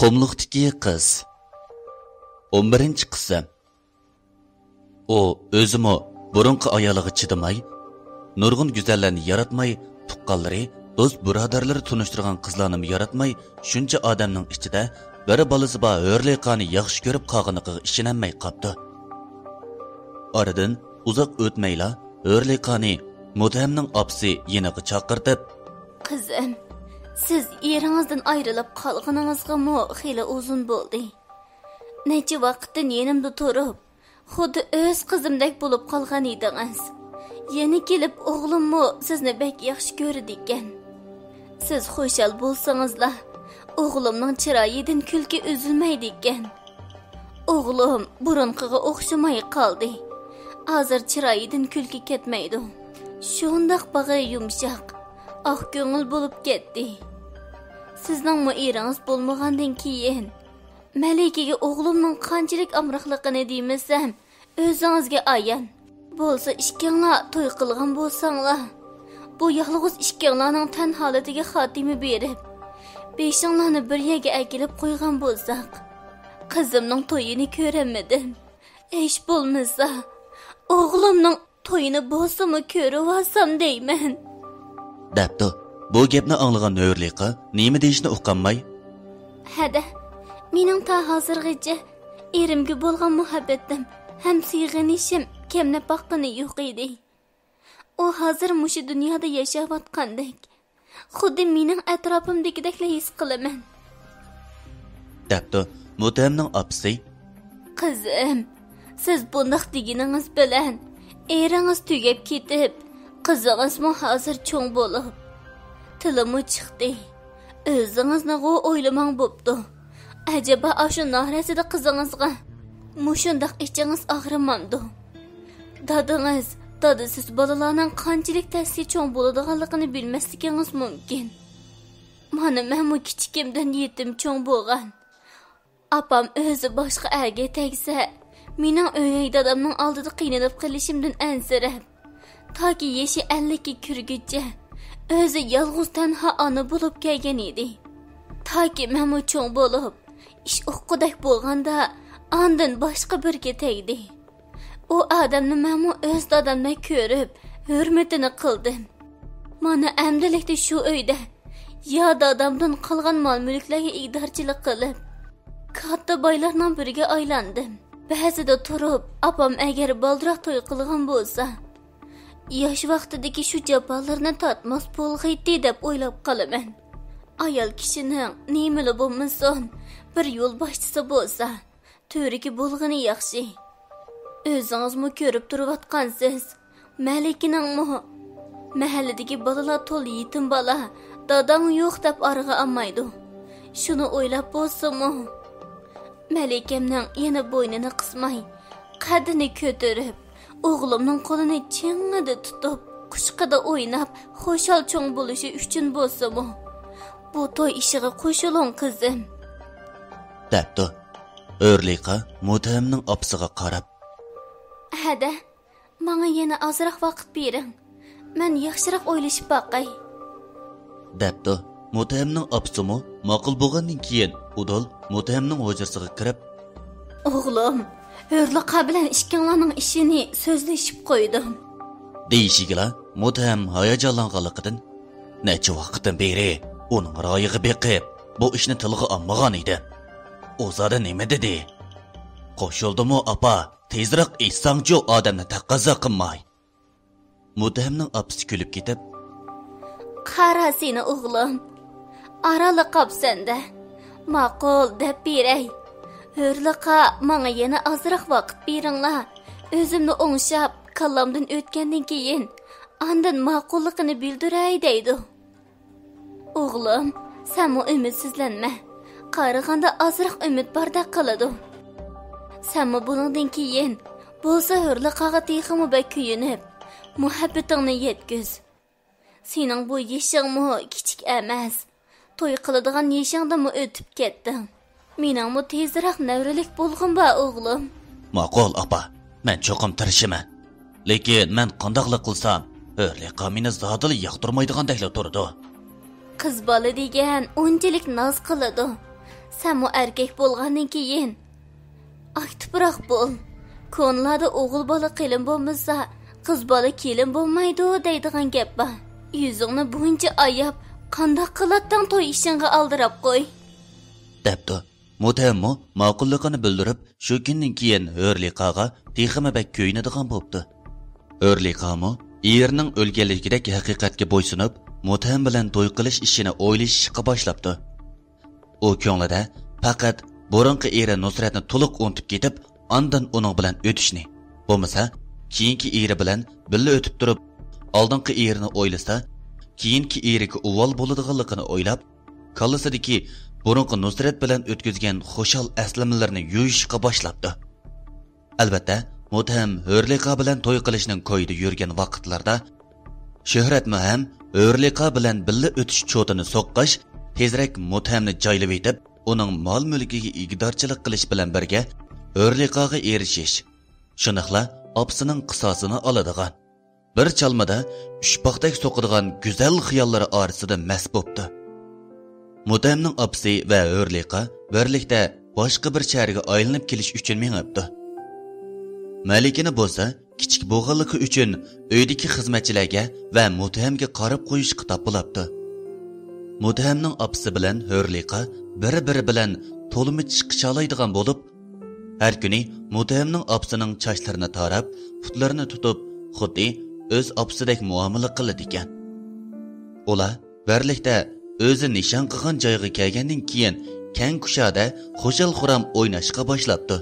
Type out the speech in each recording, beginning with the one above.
Qumluqdagi qiz 11-qism. O o'zimi burunqi ayoliga chidamay, nurg'un go'zallarni yaratmay, tuqqanlari, do'st birodarlari tunishtirgan qizlarni yaratmay, shuncha odamning ichida bir bolasi bor hurliqani yaxshi ko'rib qolganiga ishonmay qopdi. Oradan uzoq o'tmayla hurliqani Mudhamning opsi yeniga chaqirtib, "Qizim, siz eringizdan ayrilib qolganingizga mo xeyli uzun bo'ldi. Necha vaqtdan yenimda turib, xuddi o'z qizimdek bo'lib qolgan edingiz. Yeni kelib o'g'limmo sizni bek yaxshi ko'rdi ekan. Siz xushal bo'lsangizla, o'g'limning chiroyidan kulki uzilmaydi ekan. O'g'lim burunqiga o'xshamay qoldi. Hozir chiroyidan kulki ketmaydi. Shundoq bag'i yumshoq, oq ko'ngil bo'lib ketdi. Sizning mu eringiz bo'lmagandan keyin Malikaga o'g'limning qanchalik amroqligini deymesam, o'zingizga ayon. Bo'lsa ikkinglar to'y qilgan bo'lsanglar, bu yolg'iz ikkinglarning tan holatiga xotima berib, beshinglarni bir yerga akilib qo'ygan bo'lsak, qizimning to'yini ko'ramadim. Ish bo'lmasa, o'g'limning to'yini bo'lsa-mu ko'rib olsam deyman. Dabdo, bu gapni anglagan Nurliqa nima deyishni uqolmay, "Hada, mening ta hozirgacha erimga bo'lgan muhabbatim ham siyg'inishim kimni boqqani yo'q edi. U hozir mushu dunyoda yashayotgandek, xuddi mening atrofimdagidek his qilaman." Dabdo, Mudhamning opsi, "Qizim, siz bundoq deganingiz bilan eringiz tugab ketib, qizingizmi hozir cho'ng bo'lib, tilimi chiqdi. O'zingizni o'ylamang bo'pti. Acaba ashu norasida qizingizga mushundaq ichingiz og'rimamdi? Dadasiz bolalarning qanchalik tasli cho'ng bo'ladiganligini bilmasligingiz mumkin. Mana men bu kichikimdan yetim cho'ng bo'lgan. Apam o'zi boshqa erga tegsa, mening o'y dadamning oldida qiynalib qilishimdan ansirab, toki yeshi 50 ga kirguncha o'zi yolg'iz tanha ona bo'lib kelgan edi. Toki men bu cho'ng bo'lib, ish o'qidak bo'lganda ondan boshqa birga tegdi. U odamni men o'z dadamdan ko'rib, hurmatini qildim. Mana amdilikda shu uyda ya dadamdan qolgan mol-mulklarga ig'dorchilik qilib, katta boylarning biriga aylandim. Ba'zida turib, apam agar baldiroq to'y qilgan bo'lsa, yosh vaqtidagi shu jafolarni tatmas bo'lg'aydi deb o'ylab qolaman. Ayol kishining nemili bo'lmasin, bir yo'l boshchisi bo'lsa, to'riki bo'lg'ini yaxshi. O'zingizmi ko'rib turayotgansiz, Malikining mahalladagi bolalar to'l yetim bola, dadam yo'q deb arg'a olmaydi. Shuni o'ylab bo'lsa-mu, Malikamning yana bo'ynini qismay, qaddini ko'tarib, o'g'limning qo'lini chingida tutib, qushqida o'ynab, xo'shal cho'ng bo'lishi uchun bo'lsa-mu, bu to'y ishiga qo'shiling qizim. Dabdo, Hurliqa Mudhamning opsiga qarab, "Hada, menga yana ozroq vaqt bering. Men yaxshiroq o'ylashib boqay." Dabdo, Mudhamning opsimi ma'qul bo'lgandan keyin Udol Mudhamning hujrasiga kirib, "O'g'lim, Hurliqa bilan ikkinglarning ishini so'zlashib qo'ydim." deyishigila Mudham hayajonlanganligidan necha vaqtdan beri uning royiga beqib, bu ishni tilga olmagan edi. O'zada nima dedi? Qo'shildimi apa, tezroq aytsangchi, odamni taqozo qilmay. Mudhamning opsi kulib ketib, "Qara seni o'g'lim, arali qopsanda. Ma'qul deb beray. Hurliqa, menga yana ozroq vaqt beringlar. O'zimni o'ngshab, kallamdan o'tgandan keyin ondan ma'qulligini bildiray" deydi. "O'g'lim, sen mu umidsizlanma. Qaraganda ozroq umid bordaq qiladi. Sen mu buningdan keyin bo'lsa Hurliqaga texmi bak kuyinib, muhabbatingni yetkiz. Sening bu yeshingmi kichik emas. To'y qiladigan yeshingdanmi o'tib ketding. Meningmi tezroq navrilik bo'lg'in ba o'g'lim." "Ma'qul apa, men cho'qim tirishiman. Lekin men qandoqlik qilsam, Hurliqa meni zodili yoqtirmaydigandek turdi." Qiz bola degan unchalik noz qiladi. Sen o erkek bolğandan keyin aktifroq bol. Konularda oğul bola kelin bo'lmasa, qiz bola kelin bo'lmaydi deydigan gap bor. Yüzüngni buncha ayab, qandoq qilatdan to'y ishingga aldirab qo'y. Debdi. Mutammo ma'qulligini bildirib, shu kundan keyin Hurliqaga texmi bak ko'yinadigan bo'pti. Hurliqamo erining o'lganligidek haqiqatga bo'ysunib, Mutam bilan to'y qilish ishini o'ylashga boshlabdi. U ko'nglida faqat burunqi eri Nusratni to'liq unutib ketib, ondan uning bilan o'tishni, bo'lmasa, keyingi eri bilan birga o'tib turib, oldingi erini o'ylasa, keyingi eriga uvol bo'ladiganligini o'ylab, kallasidagi burunqi Nusrat bilan o'tkazgan xo'shal aslamalarini yuyishga boshlabdi. Albatta, Mutam Hurliqa bilan to'y qilishning ko'yida yurgan vaqtlarda Shuhratmi ham Hurliqa bilan birga o'tish cho'tini so'qqish, tezroq Mutamni joylab etib, uning mol-mulkiga igdorchilik qilish bilan birga Hurliqaga erishish. Shunaqla opsining qisosini oladigan. Bir chalmada ushboqdek so'qadigan go'zal xiyollari orasida mast bo'pti. Mutamning opsi va Hurliqa birlikda boshqa bir shaharga aylanib kelish uchun mengibdi. Malikini bo'lsa, kichik bo'g'anligi uchun uydagi xizmatchilarga va Mutamga qarab qo'yishga topilibdi. Mutamning opsi bilan Hurliqa bir-biri bilan to'limi chiqishalaydigan bo'lib, har kuni Mutamning opsining sochlarini tarab, putlarini tutib, xuddi o'z opsidek muomala qiladi ekan. Ular birlikda o'zi nishon qilgan joyga kelgandan keyin keng kushoda xo'shal-xuram o'ynashga boshlabdi.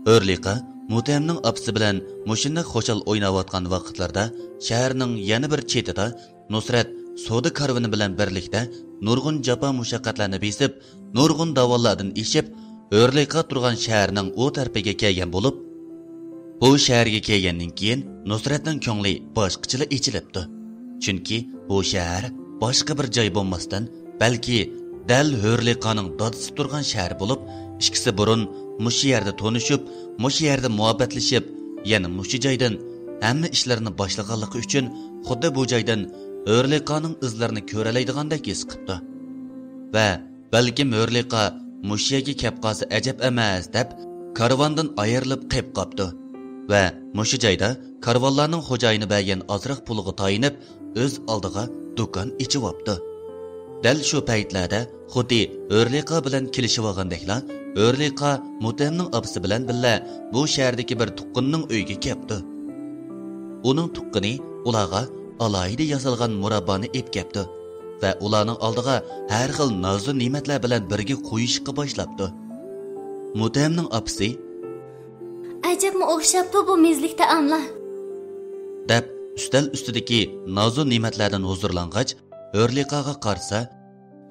Hurliqa Mutamning opsi bilan mushunda xo'shal o'ynayotgan vaqtlarda shaharning yana bir chetida Nusrat savdo karvoni bilan birlikda nurg'un jafo mushaqqatlarni besib, nurg'un davollardan eshib, Hurliqa turgan shaharning o tarafiga kelgan bo'lib, bu shaharga kelgandan keyin Nusratning ko'ngli boshqacha ichilibdi. Chunki bu shahar boshqa bir joy bo'lmasdan, balki dal Hurliqaning dadisi turgan shahar bo'lib, ikkisi burun mushu yerda tonishib, mushu yerda muhabbatlashib, yana mushu joydan hamma ishlarni boshlaganligi uchun xuddi bu joydan Hurliqaning izlarini ko'ralaydigandek his qildi. Va balkim Hurliqa mushiyaga kelib qolsa ajab emas deb karvondan ayrilib qolib qopdi. Va mushu joyda karvonlarning xo'jayini bergan ozroq pulga tayinib, o'z oldiga do'kon ichib olibdi. Dal shu paytlarda xuddi Hurliqa bilan kelishib olgandeklar, Hurliqa Mutamning opsi bilan birga bu shahardagi bir tuqqinning uyiga kelibdi. Uning tuqqini ularga alohida yasalgan murabboni ep kelibdi va ularning oldiga har xil nozli ne'matlar bilan birga qo'yishga boshlabdi. Mutamning opsi Ajabmi o'xshabdi bu mezlikda amla deb ustal ustidagi nozli ne'matlardan huzurlangach, Hurliqaga qarsa,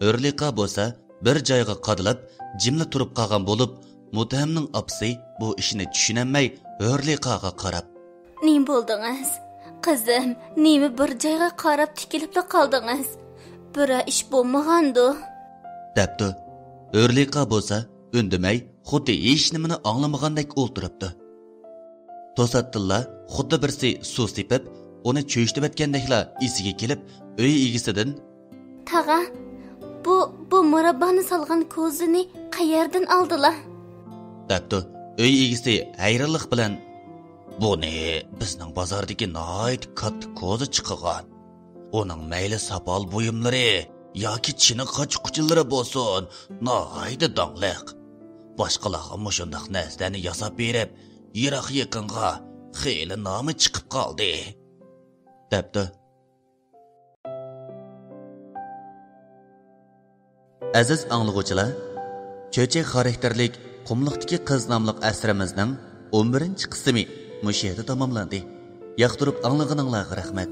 Hurliqa bo'lsa bir joyga qadilib, jimli turib qolgan bo'lib, Mutamning opsi bu ishni tushunmay Hurliqaga qarab, "Nim bo'ldingiz? Qizim, nima bir joyga qarab tikilib qoldingiz? Bir ish bo'lmagandi?" debdi. Hurliqa bo'lsa, undamay, xuddi hech nimani anglamagandek o'ltiribdi. To'satdilla xuddi birsi suv sepib, uni cho'yishtirib etgandekla esiga kelib, uy egisidan "Tag'a, bu murabbani solgan ko'zini qayerdan oldilar?" debdi. Uy egisi hayronlik bilan, "Buni bizning bozordagi noit katta ko'zi chiqagan. Uning mayli sapol buyumlari yoki chini qoch-quchillari bo'lsin, noit dongliq. Boshqalarga mushundaq narsalarni yasab berib, yiroq yaqinga xeyli nomi chiqib qoldi," debdi. Aziz anglag'uvchilar, cho'chak xarakterlik Qumliqdagi qiz nomli asrimizning 11-qismi mush yerda tamomlandi. Yoqtirib anglaganinglarga rahmat.